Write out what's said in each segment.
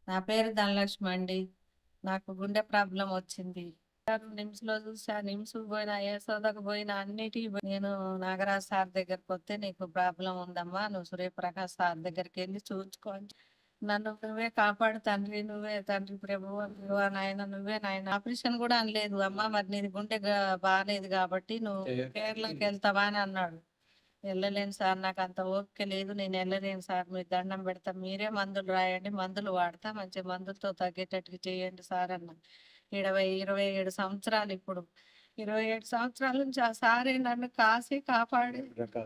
నా పేరు ధనలక్ష్మి అండి. నాకు గుండె ప్రాబ్లం వచ్చింది. నిమ్స్‌లో చూసా. నిమ్స్‌కి పోయినా, యశోదకి పోయినా, అన్నిటికి నేను నాగరాజు సార్ దగ్గరికి వస్తే, "నీకు ప్రాబ్లం ఉందమ్మా. నువ్వు సూర్యప్రకాష్ సార్ దగ్గరికెళ్ళి చూయించుకో" అని నన్ను నువ్వే కాపాడు తండ్రి, నువ్వే తండ్రి ప్రభువా, ప్రభువా నాయన నువ్వే నాయన. ఆపరేషన్ కూడా అనలేదు. అమ్మ మరి నీది గుండె బాలేదు కాబట్టి నువ్వు కేరళకి వెళ్తావా అని అన్నాడు. వెళ్ళలేను సార్, నాకు అంత ఓపిక లేదు, నేను వెళ్ళలేను సార్, మీరు దండం పెడతా, మీరే మందులు రాయండి, మందులు వాడతా, మంచి మందులతో తగ్గేటట్టుగా చేయండి సార్ అన్న. 27 సంవత్సరాలు ఇప్పుడు. 27 సంవత్సరాల నుంచి ఆ సారే నన్ను కాసి కాపాడి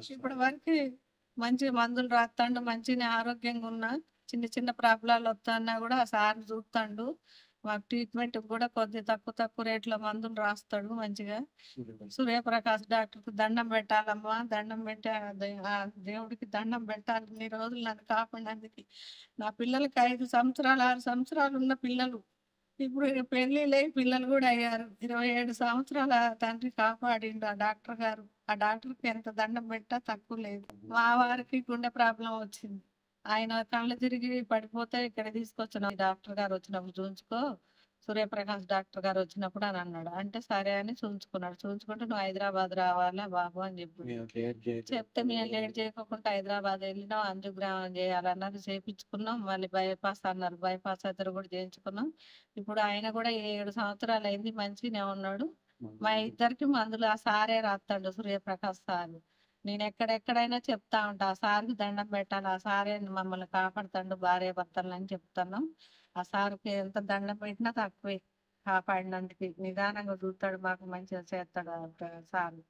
ఇప్పటి వరకు మంచి మందులు రాస్తాడు. మంచిగా ఆరోగ్యంగా ఉన్నా. చిన్న చిన్న ప్రాబ్లాలు వస్తాన్నా కూడా ఆ సార్ చూస్తాడు. మాకు ట్రీట్మెంట్ కూడా కొద్దిగా తక్కువ తక్కువ రేట్లో మందులు రాస్తాడు మంచిగా. సూర్యప్రకాష్ డాక్టర్కి దండం పెట్టాలమ్మా, దండం పెట్టి ఆ దేవుడికి దండం పెట్టాలి. ఇన్ని రోజులు నన్ను కాపాడినందుకు. నా పిల్లలకి 5 సంవత్సరాలు 6 సంవత్సరాలు ఉన్న పిల్లలు ఇప్పుడు పెళ్ళిళ్ళై పిల్లలు కూడా అయ్యారు. 27 సంవత్సరాల తండ్రి కాపాడిండు ఆ డాక్టర్ గారు. ఆ డాక్టర్కి ఎంత దండం పెట్టా తక్కువ లేదు. మా వారికి గుండె ప్రాబ్లం వచ్చింది. ఆయన కళ్ళు తిరిగి పడిపోతే ఇక్కడ తీసుకొచ్చిన డాక్టర్ గారు వచ్చినప్పుడు చూయించుకో, సూర్యప్రకాష్ డాక్టర్ గారు వచ్చినప్పుడు అని అన్నాడు. అంటే సరే అని చూయించుకున్నాడు. చూయించుకుంటే నువ్వు హైదరాబాద్ రావాలా బాబు అని చెప్తే మేము లేట్ చేయకోకుండా హైదరాబాద్ వెళ్ళినాం. యాంజియోగ్రామ్ చేయాలన్నారు, చేయించుకున్నాం. మళ్ళీ బైపాస్ అన్నారు, బైపాస్ సర్జరీ కూడా చేయించుకున్నాం. ఇప్పుడు ఆయన కూడా 7 సంవత్సరాలు అయింది, మంచిగానే ఉన్నాడు. మా ఇద్దరికి మందులు ఆ సారే రాస్తాడు, సూర్యప్రకాష్ సార్. నేను ఎక్కడెక్కడైనా చెప్తా ఉంటా, ఆ సార్‌కి దండం పెట్టాలి. ఆ సారే మమ్మల్ని కాపాడుతాండు భార్యాభర్తలని చెప్తున్నాం. ఆ సార్‌కి ఎంత దండం పెట్టినా తక్కువే. కాపాడినందుకు. నిదానంగా చూస్తాడు, మాకు మంచిగా చేస్తాడు ఆ సారు.